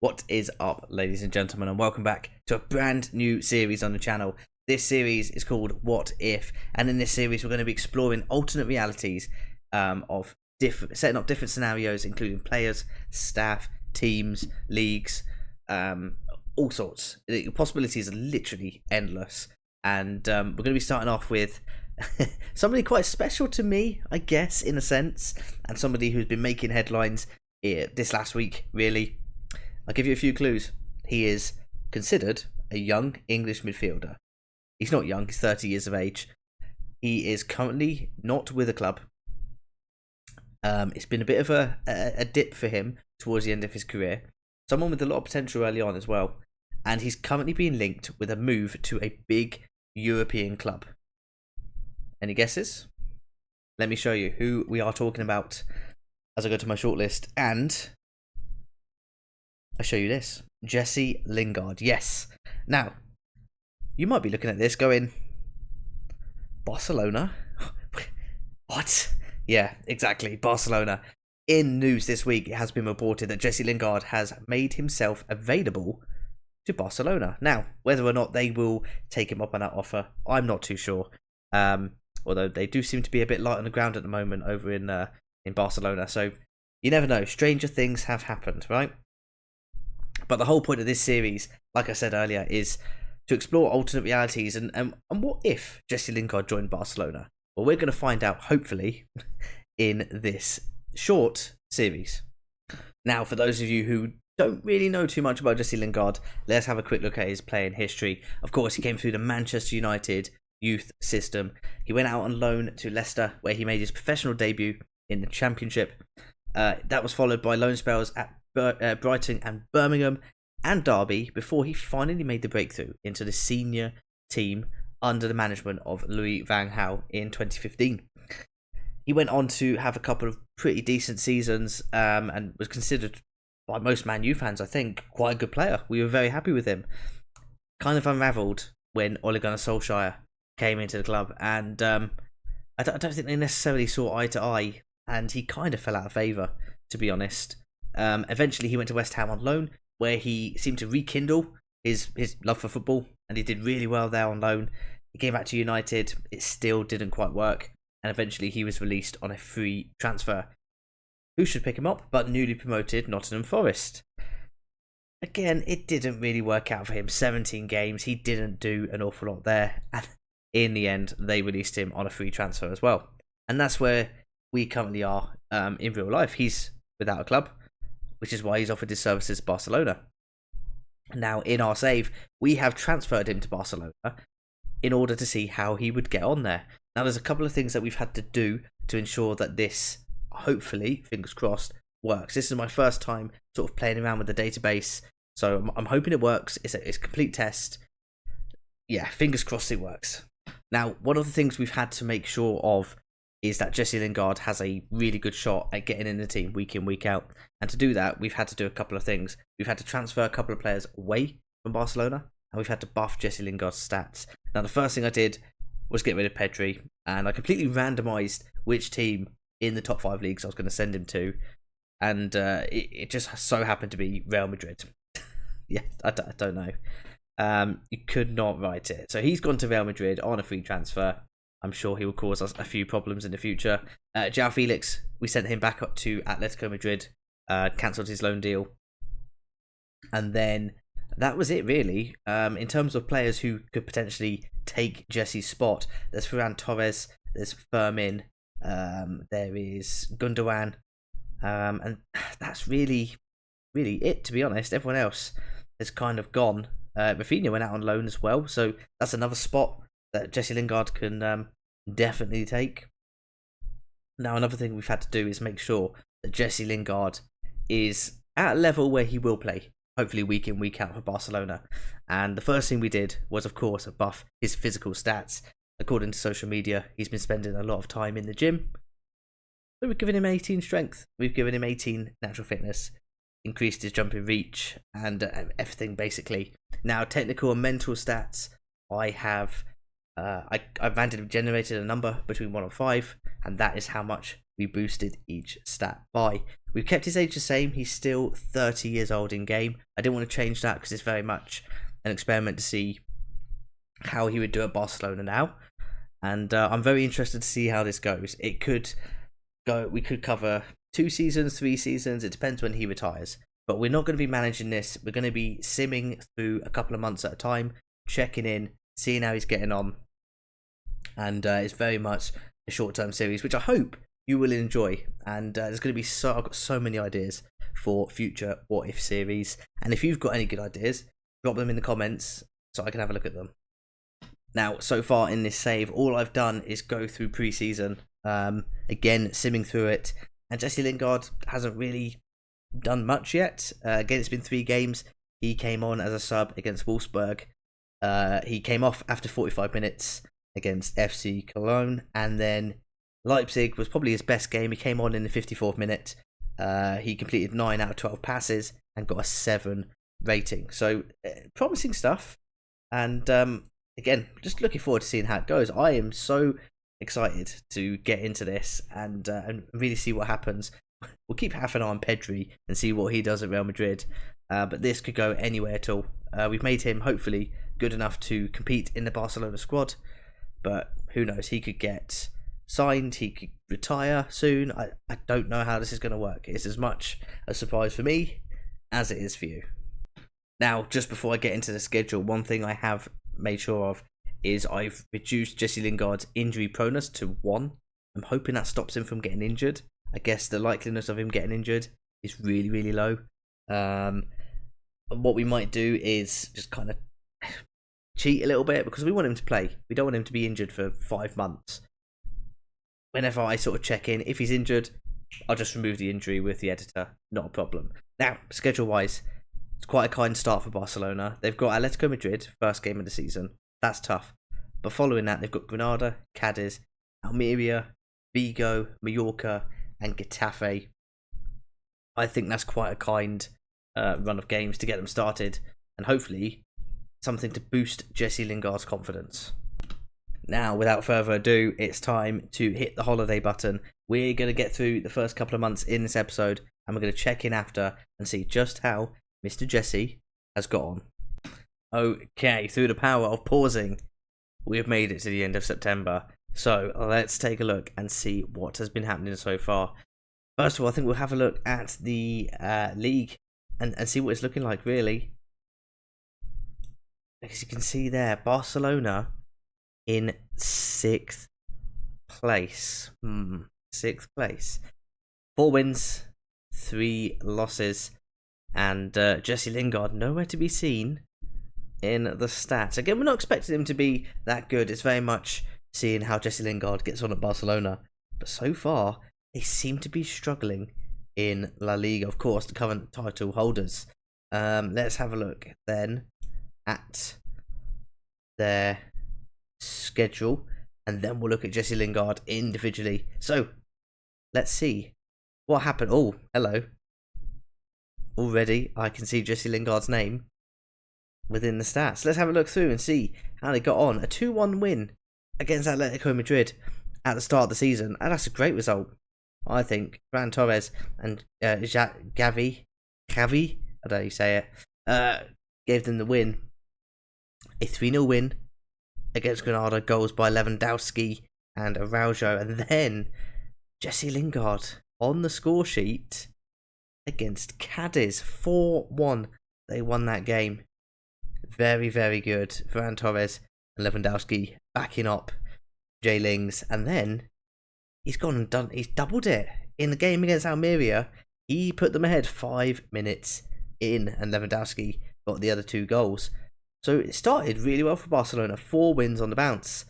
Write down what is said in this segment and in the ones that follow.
What is up, ladies and gentlemen, and welcome back to a brand new series on the channel. This series is called What If, and in this series we're going to be exploring alternate realities of setting up different scenarios, including players, staff, teams, leagues, all sorts. The possibilities are literally endless, and we're going to be starting off with somebody quite special to me, I guess, in a sense, and somebody who's been making headlines this last week, really. I'll give you a few clues. He is considered a young English midfielder. He's not young, he's 30 years of age. He is currently not with a club. It's been a bit of a dip for him towards the end of his career. Someone with a lot of potential early on as well. And he's currently being linked with a move to a big European club. Any guesses? Let me show you who we are talking about as I go to my shortlist. And I show you this. Jesse Lingard. Yes. Now, you might be looking at this going, Barcelona? What? Yeah, exactly. Barcelona. In news this week, it has been reported that Jesse Lingard has made himself available to Barcelona. Now, whether or not they will take him up on that offer, I'm not too sure. Although they do seem to be a bit light on the ground at the moment over in Barcelona. So you never know. Stranger things have happened, right? But the whole point of this series, like I said earlier, is to explore alternate realities and what if Jesse Lingard joined Barcelona? Well, we're going to find out, hopefully, in this short series. Now, for those of you who don't really know too much about Jesse Lingard, let's have a quick look at his playing history. Of course, he came through the Manchester United youth system. He went out on loan to Leicester, where he made his professional debut in the Championship. That was followed by loan spells at Brighton and Birmingham and Derby before he finally made the breakthrough into the senior team under the management of Louis van Gaal in 2015. He went on to have a couple of pretty decent seasons and was considered by most Man U fans, I think, quite a good player. We were very happy with him. Kind of unravelled when Ole Gunnar Solskjaer came into the club, and I don't think they necessarily saw eye to eye, and he kind of fell out of favour, to be honest. Eventually he went to West Ham on loan, where he seemed to rekindle his love for football, and he did really well there on loan. He came back to United, it still didn't quite work, and eventually he was released on a free transfer. Who should pick him up but newly promoted Nottingham Forest? Again, it didn't really work out for him. 17 games, he didn't do an awful lot there, and in the end they released him on a free transfer as well. And that's where we currently are in real life. He's without a club, which is why he's offered his services to Barcelona. Now, in our save, we have transferred him to Barcelona in order to see how he would get on there. Now, there's a couple of things that we've had to do to ensure that this, hopefully, fingers crossed, works. This is my first time sort of playing around with the database, so I'm hoping it works. It's a complete test. Yeah, fingers crossed it works. Now, one of the things we've had to make sure of is that Jesse Lingard has a really good shot at getting in the team week in, week out. And to do that, we've had to do a couple of things. We've had to transfer a couple of players away from Barcelona, and we've had to buff Jesse Lingard's stats. Now, the first thing I did was get rid of Pedri, and I completely randomised which team in the top 5 leagues I was going to send him to, and it just so happened to be Real Madrid. Yeah, I don't know. You could not write it. So he's gone to Real Madrid on a free transfer. I'm sure he will cause us a few problems in the future. João Felix, we sent him back up to Atletico Madrid, cancelled his loan deal. And then that was it, really. In terms of players who could potentially take Jesse's spot, there's Ferran Torres, there's Fermin, there is Gundogan, and that's really it, to be honest. Everyone else has kind of gone. Rafinha went out on loan as well, so that's another spot that Jesse Lingard can definitely take. Now, another thing we've had to do is make sure that Jesse Lingard is at a level where he will play, hopefully week in, week out for Barcelona. And the first thing we did was, of course, buff his physical stats. According to social media, he's been spending a lot of time in the gym. So we've given him 18 strength, we've given him 18 natural fitness, increased his jumping reach, and everything basically. Now, technical and mental stats, I've randomly generated a number between 1 and 5, and that is how much we boosted each stat by. We've kept his age the same. He's still 30 years old in game. I didn't want to change that because it's very much an experiment to see how he would do at Barcelona now. And I'm very interested to see how this goes. It could go. We could cover 2 seasons, 3 seasons. It depends when he retires. But we're not going to be managing this. We're going to be simming through a couple of months at a time, checking in, seeing how he's getting on. And it's very much a short-term series, which I hope you will enjoy. And there's going to be I've got so many ideas for future What If series. And if you've got any good ideas, drop them in the comments so I can have a look at them. Now, so far in this save, all I've done is go through pre-season. Again, simming through it. And Jesse Lingard hasn't really done much yet. Again, it's been 3 games. He came on as a sub against Wolfsburg. He came off after 45 minutes against FC Cologne. And then Leipzig was probably his best game. He came on in the 54th minute. He completed 9 out of 12 passes and got a 7 rating. So, promising stuff. And again, just looking forward to seeing how it goes. I am so excited to get into this and really see what happens. We'll keep half an eye on Pedri and see what he does at Real Madrid. But this could go anywhere at all. We've made him, hopefully, good enough to compete in the Barcelona squad. But who knows? He could get signed. He could retire soon. I don't know how this is going to work. It's as much a surprise for me as it is for you. Now, just before I get into the schedule, one thing I have made sure of is I've reduced Jesse Lingard's injury proneness to 1. I'm hoping that stops him from getting injured. I guess the likeliness of him getting injured is really, really low. What we might do is just kind of cheat a little bit because we want him to play. We don't want him to be injured for 5 months. Whenever I sort of check in, if he's injured, I'll just remove the injury with the editor. Not a problem. Now, schedule-wise, it's quite a kind start for Barcelona. They've got Atletico Madrid, first game of the season. That's tough. But following that, they've got Granada, Cadiz, Almeria, Vigo, Mallorca, and Getafe. I think that's quite a kind run of games to get them started. And hopefully, something to boost Jesse Lingard's confidence. Now, without further ado, it's time to hit the holiday button. We're going to get through the first couple of months in this episode, and we're going to check in after and see just how Mr. Jesse has got on. Okay, through the power of pausing, we have made it to the end of September. So let's take a look and see what has been happening so far. First of all, I think we'll have a look at the league and see what it's looking like, really. As you can see there, Barcelona in 6th place. 6th place. 4 wins, 3 losses, and Jesse Lingard nowhere to be seen in the stats. Again, we're not expecting him to be that good. It's very much seeing how Jesse Lingard gets on at Barcelona. But so far, they seem to be struggling in La Liga. Of course, the current title holders. Let's have a look then at their schedule. And then we'll look at Jesse Lingard individually. So, let's see what happened. Oh, hello. Already, I can see Jesse Lingard's name within the stats. Let's have a look through and see how they got on. A 2-1 win against Atletico Madrid at the start of the season. And that's a great result, I think. Ferran Torres and Gavi, I don't know how you say it, gave them the win. A 3-0 win against Granada, goals by Lewandowski and Araujo. And then Jesse Lingard on the score sheet against Cadiz. 4-1. They won that game. Very, very good. Ferran Torres and Lewandowski backing up J Lings. And then he's gone and done. He's doubled it in the game against Almeria. He put them ahead 5 minutes in, and Lewandowski got the other 2 goals. So it started really well for Barcelona. 4 wins on the bounce.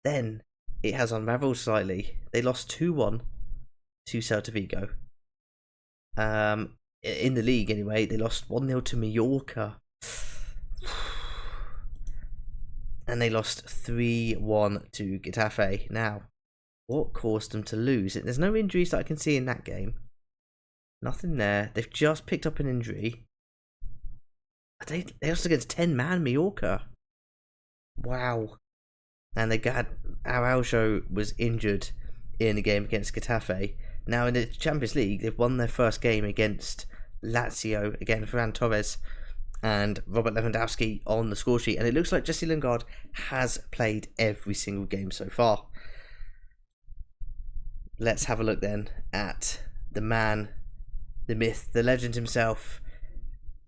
Then it has unravelled slightly. They lost 2-1 to Celta Vigo. In the league anyway, they lost 1-0 to Mallorca. And they lost 3-1 to Getafe. Now, what caused them to lose? There's no injuries that I can see in that game. Nothing there. They've just picked up an injury. They lost against 10-man Mallorca. Wow. And they got Araujo was injured in the game against Getafe. Now in the Champions League, they've won their first game against Lazio, again Ferran Torres and Robert Lewandowski on the score sheet, and it looks like Jesse Lingard has played every single game so far. Let's have a look then at the man, the myth, the legend himself,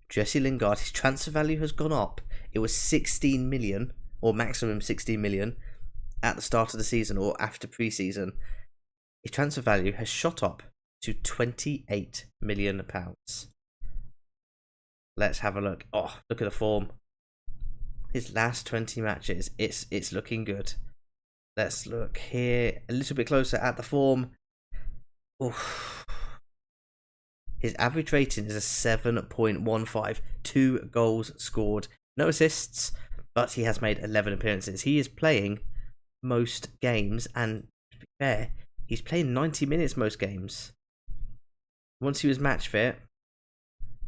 Jesse Lingard. His transfer value has gone up. It was 16 million, or maximum 16 million, at the start of the season or after pre-season. His transfer value has shot up to £28 million. Let's have a look. Oh, look at the form. His last 20 matches, it's looking good. Let's look here a little bit closer at the form. Oof. His average rating is a 7.15. 2 goals scored, no assists, but he has made 11 appearances. He is playing most games, and to be fair, he's playing 90 minutes most games. Once he was match fit,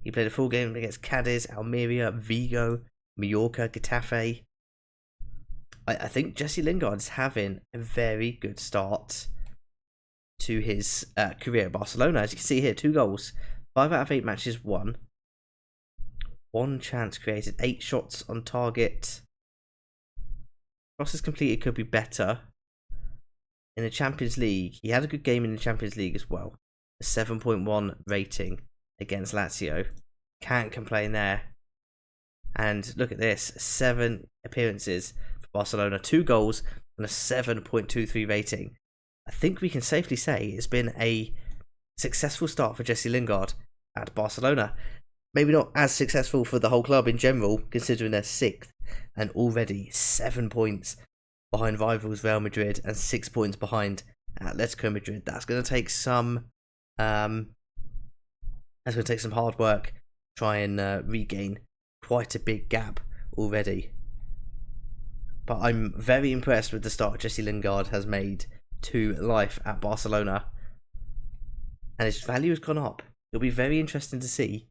he played a full game against Cadiz, Almeria, Vigo, Mallorca, Getafe. I think Jesse Lingard is having a very good start to his career at Barcelona. As you can see here, 2 goals, 5 out of 8 matches won, 1 chance created, 8 shots on target. Crosses completed could be better. In the Champions League, he had a good game in the Champions League as well. A 7.1 rating against Lazio. Can't complain there. And look at this, 7 appearances for Barcelona, 2 goals and a 7.23 rating. I think we can safely say it's been a successful start for Jesse Lingard at Barcelona. Maybe not as successful for the whole club in general, considering they're 6th and already 7 points behind rivals Real Madrid and 6 points behind Atletico Madrid. That's going to take some hard work to try and regain quite a big gap already. But I'm very impressed with the start Jesse Lingard has made to life at Barcelona, and his value has gone up. It'll be very interesting to see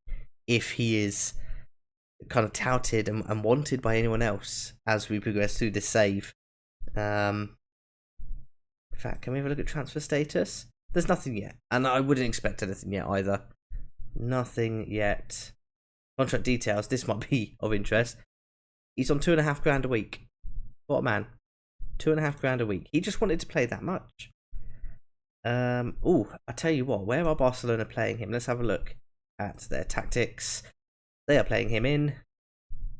if he is kind of touted and wanted by anyone else as we progress through this save. In fact, can we have a look at transfer status? There's nothing yet, and I wouldn't expect anything yet either. Nothing yet. Contract details, this might be of interest. He's on £2,500 a week. What a man. £2,500 a week. He just wanted to play that much. I tell you what, where are Barcelona playing him? Let's have a look at their tactics. They are playing him in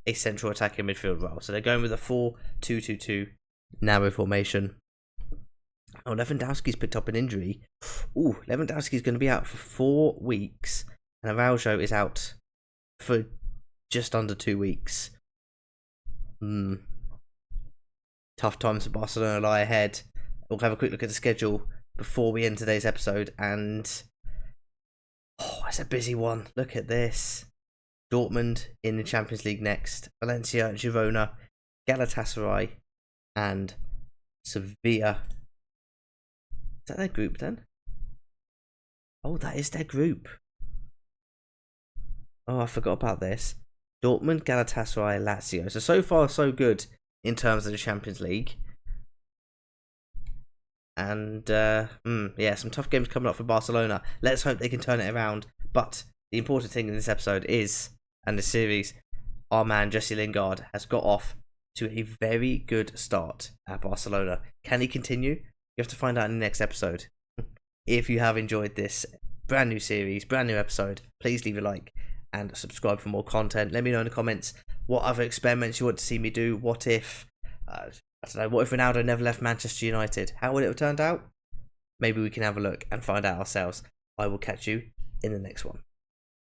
a central attacking midfield role. So they're going with a 4-2-2-2 narrow formation. Oh, Lewandowski's picked up an injury. Lewandowski's going to be out for 4 weeks, and Araujo is out for just under 2 weeks. Tough times for Barcelona lie ahead. We'll have a quick look at the schedule before we end today's episode, and it's a busy one. Look at this. Dortmund in the Champions League next. Valencia, Girona, Galatasaray, and Sevilla. Is that their group then? Oh, that is their group. Oh, I forgot about this. Dortmund, Galatasaray, Lazio. So far, so good in terms of the Champions League. And, some tough games coming up for Barcelona. Let's hope they can turn it around. But the important thing in this episode is, and the series, our man Jesse Lingard has got off to a very good start at Barcelona. Can he continue? You have to find out in the next episode. If you have enjoyed this brand new series, brand new episode, please leave a like and subscribe for more content. Let me know in the comments what other experiments you want to see me do. What if, what if Ronaldo never left Manchester United? How would it have turned out? Maybe we can have a look and find out ourselves. I will catch you in the next one.